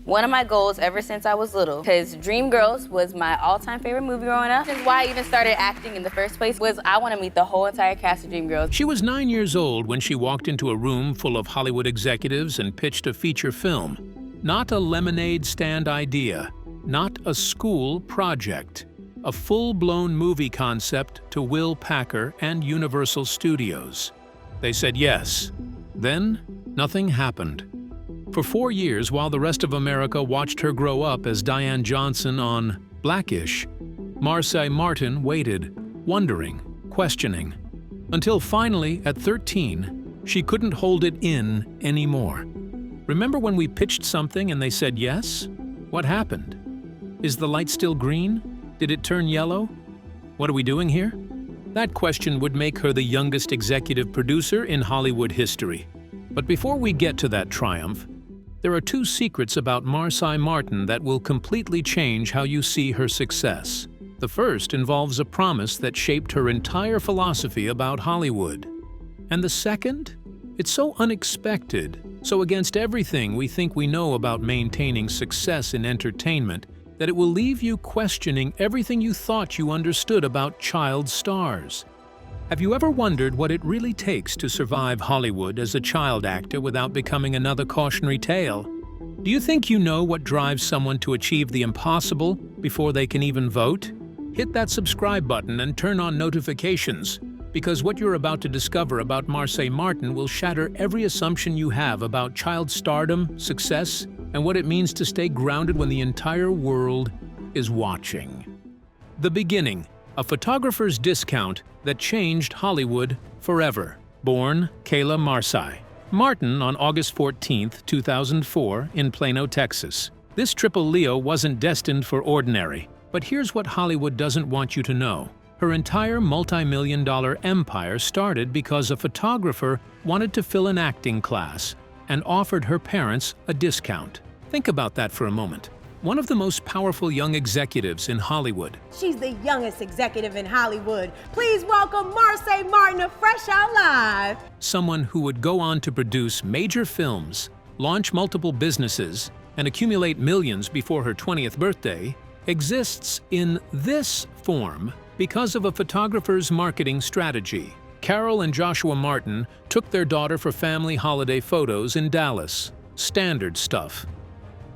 One of my goals ever since I was little, because Dreamgirls was my all-time favorite movie growing up, and why I even started acting in the first place was I want to meet the whole entire cast of Dreamgirls. She was 9 years old when she walked into a room full of Hollywood executives and pitched a feature film. Not a lemonade stand idea, not a school project. A full-blown movie concept to Will Packer and Universal Studios. They said yes. Then, nothing happened. For 4 years, while the rest of America watched her grow up as Diane Johnson on Blackish, Marsai Martin waited, wondering, questioning, until finally, at 13, she couldn't hold it in anymore. Remember when we pitched something and they said yes? What happened? Is the light still green? Did it turn yellow? What are we doing here? That question would make her the youngest executive producer in Hollywood history. But before we get to that triumph, there are 2 secrets about Marsai Martin that will completely change how you see her success. The first involves a promise that shaped her entire philosophy about Hollywood. And the second? It's so unexpected, so against everything we think we know about maintaining success in entertainment, that it will leave you questioning everything you thought you understood about child stars. Have you ever wondered what it really takes to survive Hollywood as a child actor without becoming another cautionary tale? Do you think you know what drives someone to achieve the impossible before they can even vote? Hit that subscribe button and turn on notifications, because what you're about to discover about Marsai Martin will shatter every assumption you have about child stardom, success, and what it means to stay grounded when the entire world is watching. The Beginning, a photographer's discount that changed Hollywood forever. Born Kayla Marsai Martin on August 14, 2004, in Plano, Texas. This triple Leo wasn't destined for ordinary, but here's what Hollywood doesn't want you to know. Her entire multi-million-dollar empire started because a photographer wanted to fill an acting class and offered her parents a discount. Think about that for a moment. One of the most powerful young executives in Hollywood. She's the youngest executive in Hollywood. Please welcome Marsai Martin of Fresh Out Live. Someone who would go on to produce major films, launch multiple businesses, and accumulate millions before her 20th birthday, exists in this form because of a photographer's marketing strategy. Carol and Joshua Martin took their daughter for family holiday photos in Dallas. Standard stuff.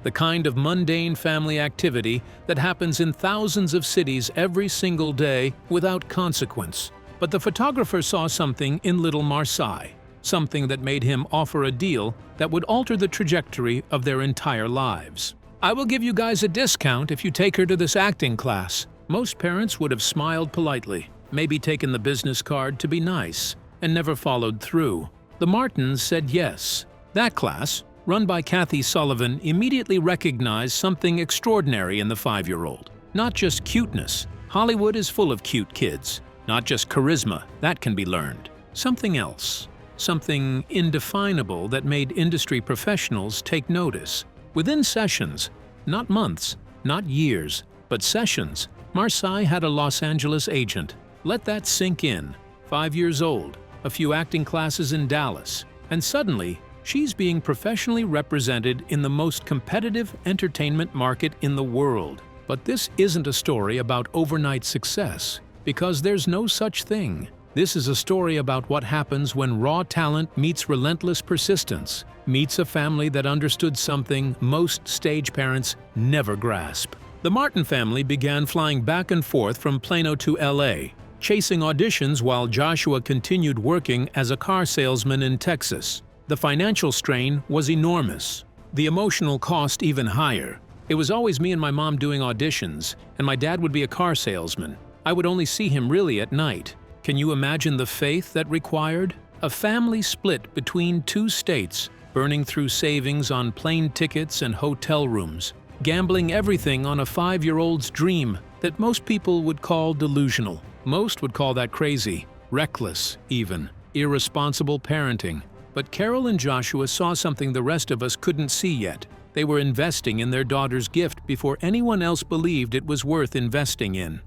The kind of mundane family activity that happens in thousands of cities every single day without consequence. But the photographer saw something in little Marsai, something that made him offer a deal that would alter the trajectory of their entire lives. "I will give you guys a discount if you take her to this acting class." Most parents would have smiled politely, maybe taken the business card to be nice, and never followed through. The Martins said yes. That class, run by Kathy Sullivan, immediately recognized something extraordinary in the 5-year-old. Not just cuteness. Hollywood is full of cute kids. Not just charisma. That can be learned. Something else. Something indefinable that made industry professionals take notice. Within sessions, not months, not years, but sessions, Marsai had a Los Angeles agent. Let that sink in. 5 years old, a few acting classes in Dallas, and suddenly, she's being professionally represented in the most competitive entertainment market in the world. But this isn't a story about overnight success, because there's no such thing. This is a story about what happens when raw talent meets relentless persistence, meets a family that understood something most stage parents never grasp. The Martin family began flying back and forth from Plano to LA, chasing auditions while Joshua continued working as a car salesman in Texas. The financial strain was enormous. The emotional cost even higher. It was always me and my mom doing auditions, and my dad would be a car salesman. I would only see him really at night. Can you imagine the faith that required? A family split between 2 states, burning through savings on plane tickets and hotel rooms, gambling everything on a 5-year-old's dream that most people would call delusional. Most would call that crazy, reckless even, irresponsible parenting. But Carol and Joshua saw something the rest of us couldn't see yet. They were investing in their daughter's gift before anyone else believed it was worth investing in.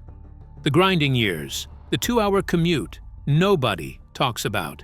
The grinding years, the 2-hour commute, nobody talks about.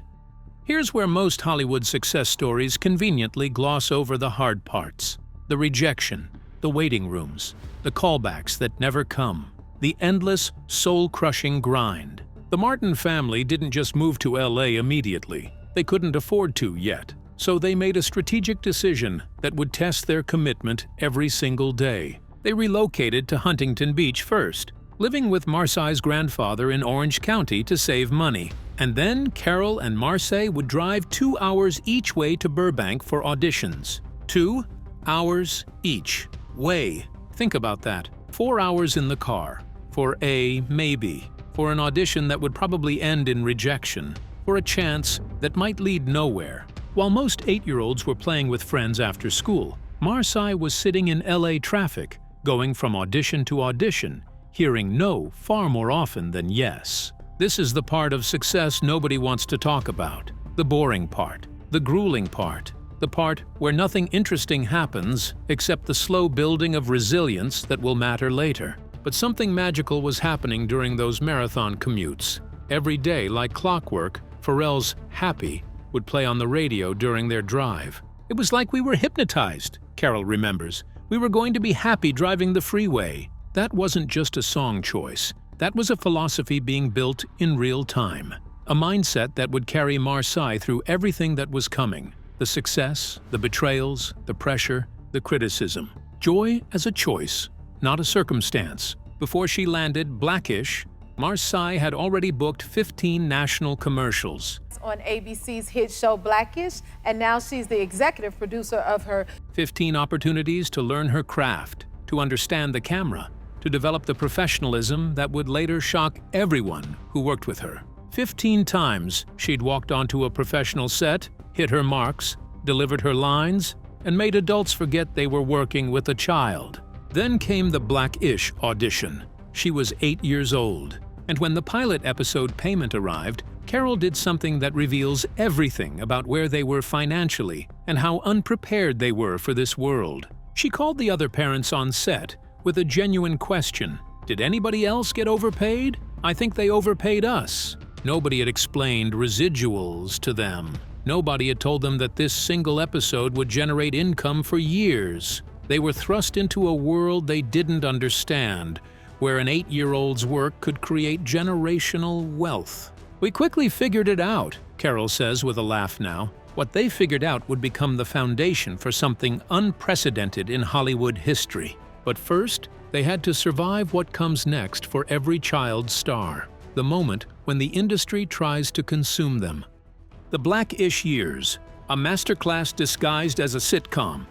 Here's where most Hollywood success stories conveniently gloss over the hard parts. The rejection, the waiting rooms, the callbacks that never come, the endless, soul-crushing grind. The Martin family didn't just move to LA immediately. They couldn't afford to yet. So they made a strategic decision that would test their commitment every single day. They relocated to Huntington Beach first, living with Marsai's grandfather in Orange County to save money. And then Carol and Marsai would drive 2 hours each way to Burbank for auditions. 2 hours each way. Think about that. 4 hours in the car. For a maybe. For an audition that would probably end in rejection. For a chance that might lead nowhere. While most 8-year-olds were playing with friends after school, Marsai was sitting in LA traffic, going from audition to audition, hearing no far more often than yes. This is the part of success nobody wants to talk about. The boring part, the grueling part, the part where nothing interesting happens except the slow building of resilience that will matter later. But something magical was happening during those marathon commutes. Every day, like clockwork, Pharrell's Happy would play on the radio during their drive. It was like we were hypnotized, Carol remembers. We were going to be happy driving the freeway. That wasn't just a song choice. That was a philosophy being built in real time. A mindset that would carry Marsai through everything that was coming. The success, the betrayals, the pressure, the criticism. Joy as a choice, not a circumstance. Before she landed Blackish, Marsai had already booked 15 national commercials. On ABC's hit show Blackish, and now she's the executive producer of her 15 opportunities to learn her craft, to understand the camera, to develop the professionalism that would later shock everyone who worked with her. 15 times she'd walked onto a professional set, hit her marks, delivered her lines, and made adults forget they were working with a child. Then came the Blackish audition. She was 8 years old, and when the pilot episode payment arrived, Carol did something that reveals everything about where they were financially and how unprepared they were for this world. She called the other parents on set with a genuine question. Did anybody else get overpaid? I think they overpaid us. Nobody had explained residuals to them. Nobody had told them that this single episode would generate income for years. They were thrust into a world they didn't understand, where an 8-year-old's work could create generational wealth. We quickly figured it out, Carol says with a laugh now. What they figured out would become the foundation for something unprecedented in Hollywood history. But first, they had to survive what comes next for every child star. The moment when the industry tries to consume them. The Blackish Years, a masterclass disguised as a sitcom.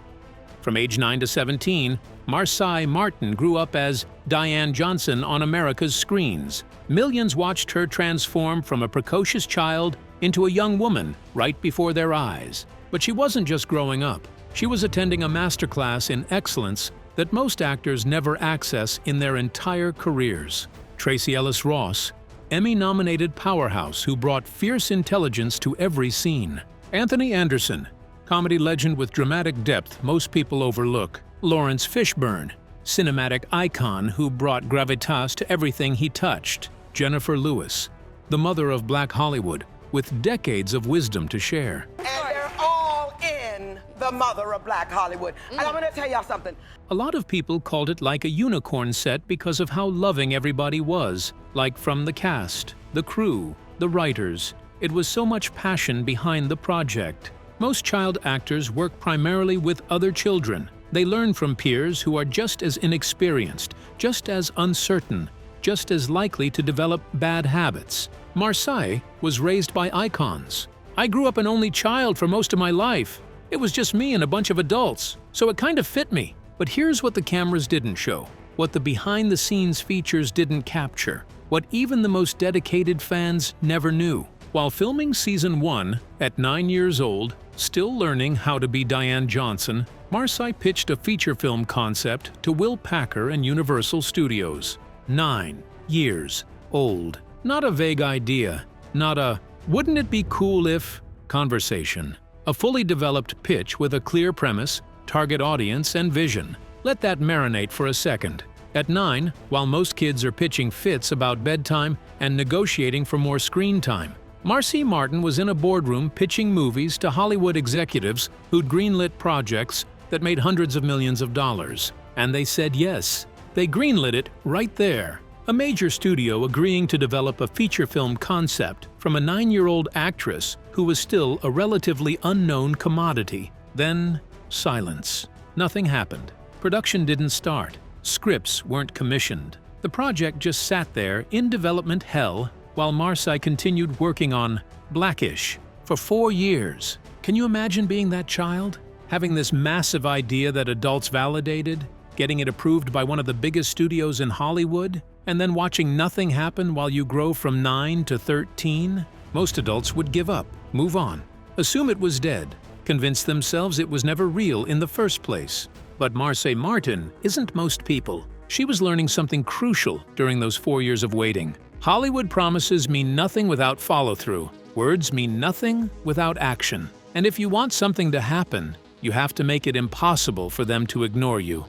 From age 9 to 17, Marsai Martin grew up as Diane Johnson on America's screens. Millions watched her transform from a precocious child into a young woman right before their eyes. But she wasn't just growing up. She was attending a masterclass in excellence that most actors never access in their entire careers. Tracee Ellis Ross, Emmy-nominated powerhouse who brought fierce intelligence to every scene. Anthony Anderson, comedy legend with dramatic depth most people overlook. Lawrence Fishburne, cinematic icon who brought gravitas to everything he touched. Jennifer Lewis, the mother of Black Hollywood, with decades of wisdom to share. And they're all in the mother of Black Hollywood. And I'm gonna tell y'all something. A lot of people called it like a unicorn set because of how loving everybody was, like from the cast, the crew, the writers. It was so much passion behind the project. Most child actors work primarily with other children. They learn from peers who are just as inexperienced, just as uncertain, just as likely to develop bad habits. Marsai was raised by icons. I grew up an only child for most of my life. It was just me and a bunch of adults, so it kind of fit me. But here's what the cameras didn't show, what the behind-the-scenes features didn't capture, what even the most dedicated fans never knew. While filming Season 1, at 9 years old, still learning how to be Diane Johnson, Marsai pitched a feature film concept to Will Packer and Universal Studios. 9 years old. Not a vague idea, not a "wouldn't it be cool if" conversation. A fully developed pitch with a clear premise, target audience, and vision. Let that marinate for a second. At 9, while most kids are pitching fits about bedtime and negotiating for more screen time, Marsai Martin was in a boardroom pitching movies to Hollywood executives who'd greenlit projects that made hundreds of millions of dollars. And they said yes. They greenlit it right there. A major studio agreeing to develop a feature film concept from a 9-year-old actress who was still a relatively unknown commodity. Then, silence. Nothing happened. Production didn't start. Scripts weren't commissioned. The project just sat there in development hell while Marsai continued working on Blackish for 4 years. Can you imagine being that child? Having this massive idea that adults validated, getting it approved by one of the biggest studios in Hollywood, and then watching nothing happen while you grow from 9 to 13? Most adults would give up, move on, assume it was dead, convince themselves it was never real in the first place. But Marsai Martin isn't most people. She was learning something crucial during those 4 years of waiting. Hollywood promises mean nothing without follow-through. Words mean nothing without action. And if you want something to happen, you have to make it impossible for them to ignore you.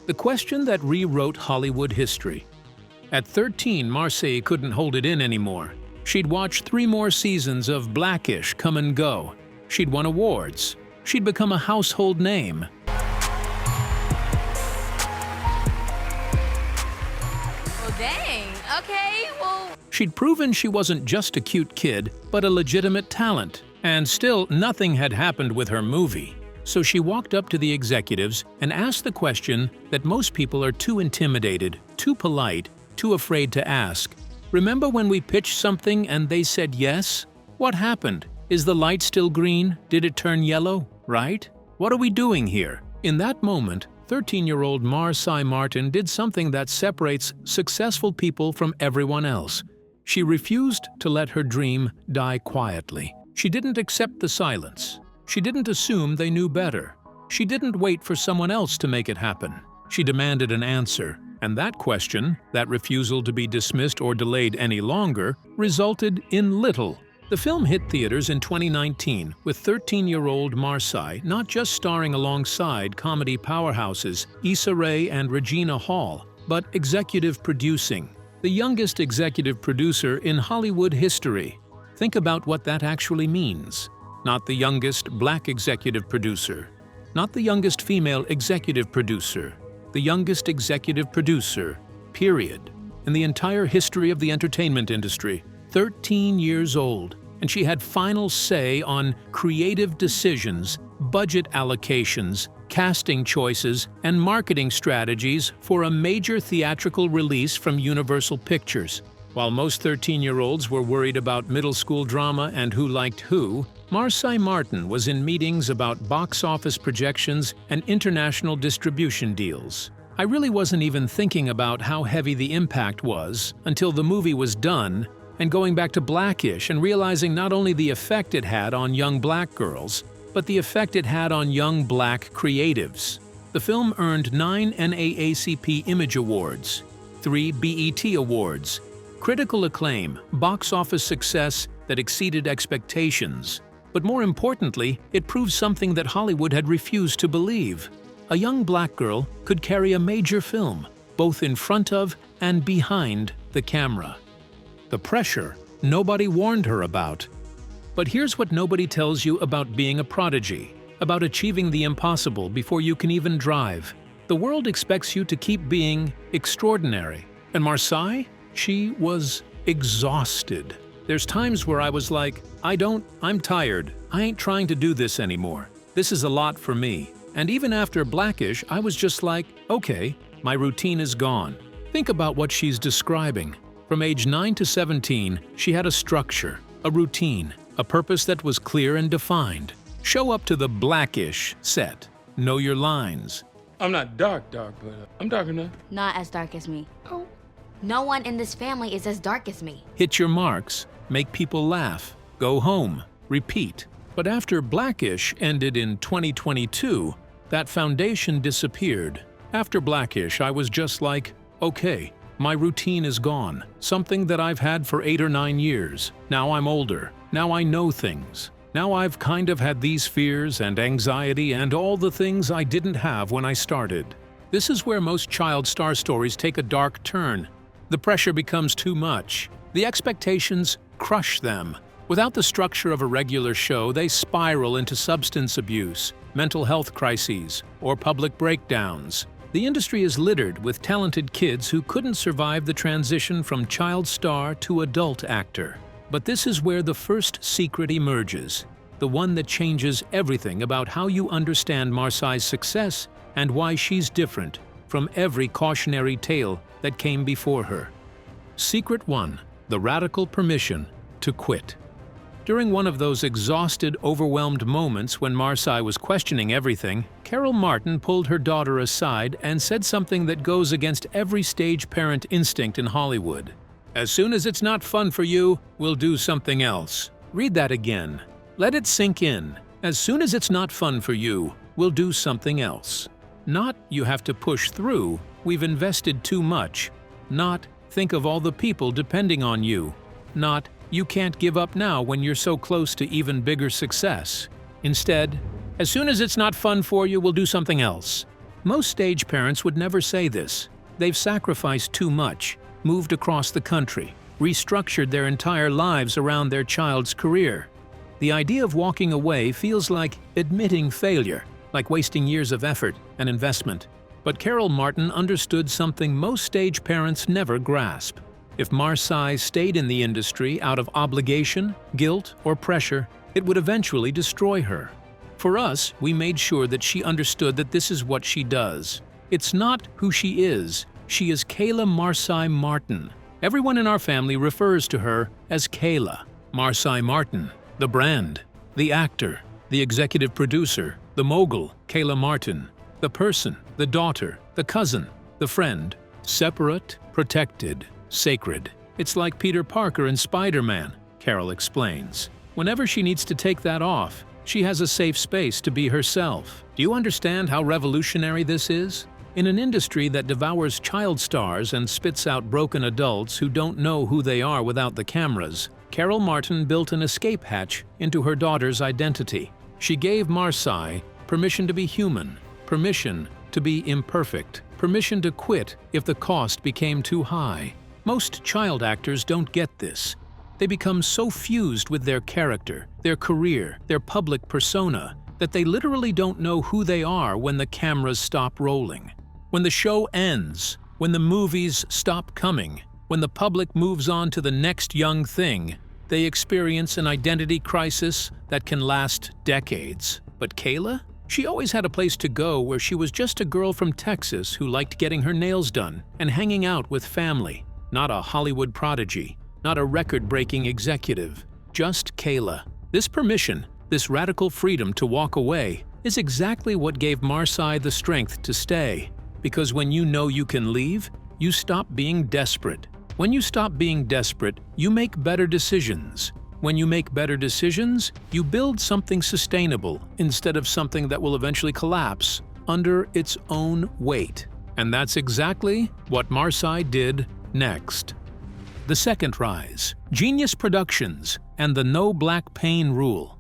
The question that rewrote Hollywood history. At 13, Marsai couldn't hold it in anymore. She'd watched 3 more seasons of Blackish come and go. She'd won awards. She'd become a household name. Well, dang. Okay, well... She'd proven she wasn't just a cute kid, but a legitimate talent. And still, nothing had happened with her movie. So she walked up to the executives and asked the question that most people are too intimidated, too polite, too afraid to ask. Remember when we pitched something and they said yes? What happened? Is the light still green? Did it turn yellow? Right? What are we doing here? In that moment, 13-year-old Marsai Martin did something that separates successful people from everyone else. She refused to let her dream die quietly. She didn't accept the silence. She didn't assume they knew better. She didn't wait for someone else to make it happen. She demanded an answer. And that question, that refusal to be dismissed or delayed any longer, resulted in little. The film hit theaters in 2019 with 13-year-old Marsai not just starring alongside comedy powerhouses Issa Rae and Regina Hall, but executive producing. The youngest executive producer in Hollywood history. Think about what that actually means. Not the youngest black executive producer. Not the youngest female executive producer. The youngest executive producer, period. In the entire history of the entertainment industry. 13 years old. And she had final say on creative decisions, budget allocations, casting choices, and marketing strategies for a major theatrical release from Universal Pictures. While most 13-year-olds were worried about middle school drama and who liked who, Marsai Martin was in meetings about box office projections and international distribution deals. I really wasn't even thinking about how heavy the impact was until the movie was done and going back to Blackish and realizing not only the effect it had on young black girls, but the effect it had on young black creatives. The film earned 9 NAACP Image Awards, 3 BET Awards, critical acclaim, box office success that exceeded expectations. But more importantly, it proved something that Hollywood had refused to believe. A young black girl could carry a major film, both in front of and behind the camera. The pressure nobody warned her about. But here's what nobody tells you about being a prodigy, about achieving the impossible before you can even drive. The world expects you to keep being extraordinary. And Marsai? She was exhausted. There's times where I was like, I'm tired. I ain't trying to do this anymore. This is a lot for me. And even after Blackish, I was just like, okay, my routine is gone. Think about what she's describing. From age 9 to 17, she had a structure, a routine, a purpose that was clear and defined. Show up to the Blackish set. Know your lines. I'm not dark, but I'm dark enough. Not as dark as me. Oh. No one in this family is as dark as me. Hit your marks, make people laugh, go home, repeat. But after Blackish ended in 2022, that foundation disappeared. After Blackish, I was just like, okay, my routine is gone. Something that I've had for 8 or 9 years. Now I'm older. Now I know things. Now I've kind of had these fears and anxiety and all the things I didn't have when I started. This is where most child star stories take a dark turn. The pressure becomes too much. The expectations crush them. Without the structure of a regular show, they spiral into substance abuse, mental health crises, or public breakdowns. The industry is littered with talented kids who couldn't survive the transition from child star to adult actor. But this is where the first secret emerges, the one that changes everything about how you understand Marsai's success and why she's different from every cautionary tale that came before her. Secret 1. The radical permission to quit. During one of those exhausted, overwhelmed moments when Marsai was questioning everything, Carol Martin pulled her daughter aside and said something that goes against every stage parent instinct in Hollywood. "As soon as it's not fun for you, we'll do something else." Read that again. Let it sink in. As soon as it's not fun for you, we'll do something else. Not, you have to push through, we've invested too much. Not, think of all the people depending on you. Not, you can't give up now when you're so close to even bigger success. Instead, as soon as it's not fun for you, we'll do something else. Most stage parents would never say this. They've sacrificed too much, moved across the country, restructured their entire lives around their child's career. The idea of walking away feels like admitting failure, like wasting years of effort and investment. But Carol Martin understood something most stage parents never grasp. If Marsai stayed in the industry out of obligation, guilt, or pressure, it would eventually destroy her. For us, we made sure that she understood that this is what she does. It's not who she is Kayla Marsai Martin. Everyone in our family refers to her as Kayla. Marsai Martin, the brand, the actor, the executive producer, the mogul, Kayla Martin, the person, the daughter, the cousin, the friend, separate, protected, sacred. It's like Peter Parker in Spider-Man, Carol explains. Whenever she needs to take that off, she has a safe space to be herself. Do you understand how revolutionary this is? In an industry that devours child stars and spits out broken adults who don't know who they are without the cameras, Carol Martin built an escape hatch into her daughter's identity. She gave Marsai permission to be human, permission to be imperfect, permission to quit if the cost became too high. Most child actors don't get this. They become so fused with their character, their career, their public persona, that they literally don't know who they are when the cameras stop rolling. When the show ends, when the movies stop coming, when the public moves on to the next young thing, they experience an identity crisis that can last decades. But Kayla? She always had a place to go where she was just a girl from Texas who liked getting her nails done and hanging out with family. Not a Hollywood prodigy, not a record-breaking executive, just Kayla. This permission, this radical freedom to walk away, is exactly what gave Marsai the strength to stay. Because when you know you can leave, you stop being desperate. When you stop being desperate, you make better decisions. When you make better decisions, you build something sustainable instead of something that will eventually collapse under its own weight. And that's exactly what Marsai did next. The second rise, Genius Productions and the no black pain rule.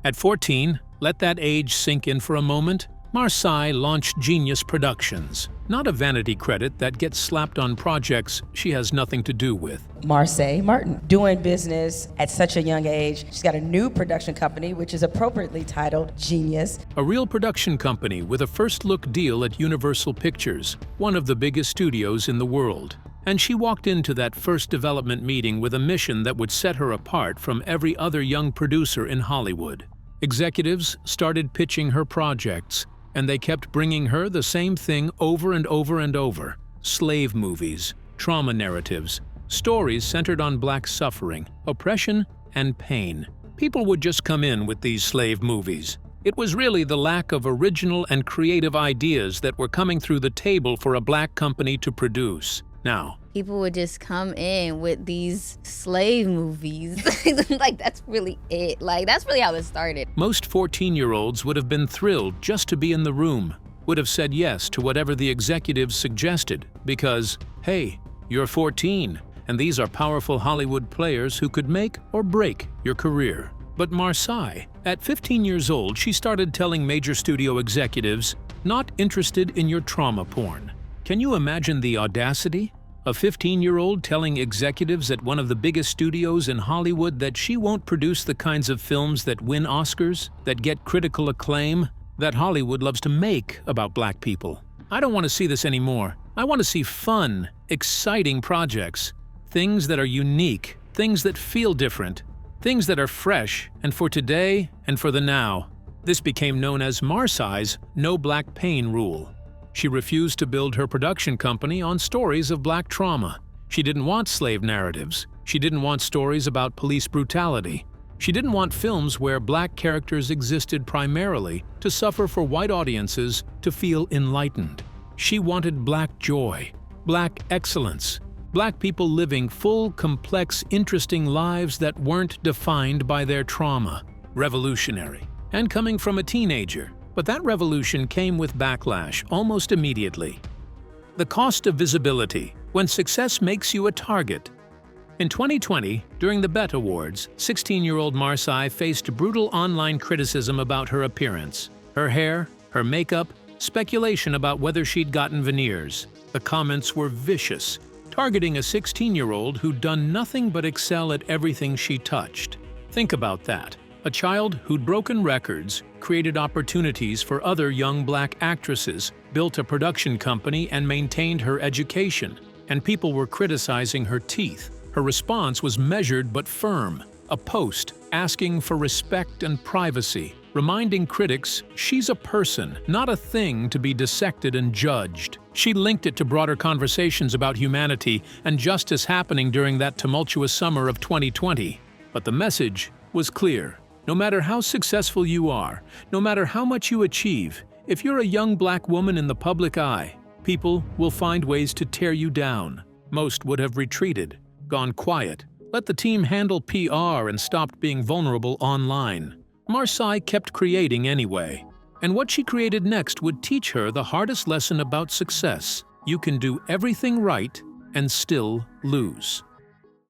At 14, let that age sink in for a moment, Marsai launched Genius Productions, not a vanity credit that gets slapped on projects she has nothing to do with. Marsai Martin, doing business at such a young age. She's got a new production company, which is appropriately titled Genius. A real production company with a first-look deal at Universal Pictures, one of the biggest studios in the world. And she walked into that first development meeting with a mission that would set her apart from every other young producer in Hollywood. Executives started pitching her projects, and they kept bringing her the same thing over and over and over. Slave movies, trauma narratives, stories centered on black suffering, oppression, and pain. People would just come in with these slave movies. It was really the lack of original and creative ideas that were coming through the table for a black company to produce. Now, people would just come in with these slave movies. Like, that's really it. Like, that's really how it started. Most 14-year-olds would have been thrilled just to be in the room, would have said yes to whatever the executives suggested, because, hey, you're 14, and these are powerful Hollywood players who could make or break your career. But Marsai, at 15 years old, she started telling major studio executives, not interested in your trauma porn. Can you imagine the audacity? A 15-year-old telling executives at one of the biggest studios in Hollywood that she won't produce the kinds of films that win Oscars, that get critical acclaim, that Hollywood loves to make about black people. I don't want to see this anymore. I want to see fun, exciting projects. Things that are unique, things that feel different, things that are fresh and for today and for the now. This became known as Marsai's No Black Pain rule. She refused to build her production company on stories of black trauma. She didn't want slave narratives. She didn't want stories about police brutality. She didn't want films where black characters existed primarily to suffer for white audiences to feel enlightened. She wanted black joy, black excellence, black people living full, complex, interesting lives that weren't defined by their trauma. Revolutionary. And coming from a teenager. But that revolution came with backlash almost immediately. The cost of visibility, when success makes you a target. In 2020, during the BET Awards, 16-year-old Marsai faced brutal online criticism about her appearance, her hair, her makeup, speculation about whether she'd gotten veneers. The comments were vicious, targeting a 16-year-old who'd done nothing but excel at everything she touched. Think about that. A child who'd broken records, created opportunities for other young black actresses, built a production company, and maintained her education. And people were criticizing her teeth. Her response was measured but firm. A post asking for respect and privacy, reminding critics she's a person, not a thing to be dissected and judged. She linked it to broader conversations about humanity and justice happening during that tumultuous summer of 2020. But the message was clear. No matter how successful you are, no matter how much you achieve, if you're a young black woman in the public eye, people will find ways to tear you down. Most would have retreated, gone quiet, let the team handle PR and stopped being vulnerable online. Marsai kept creating anyway. And what she created next would teach her the hardest lesson about success. You can do everything right and still lose.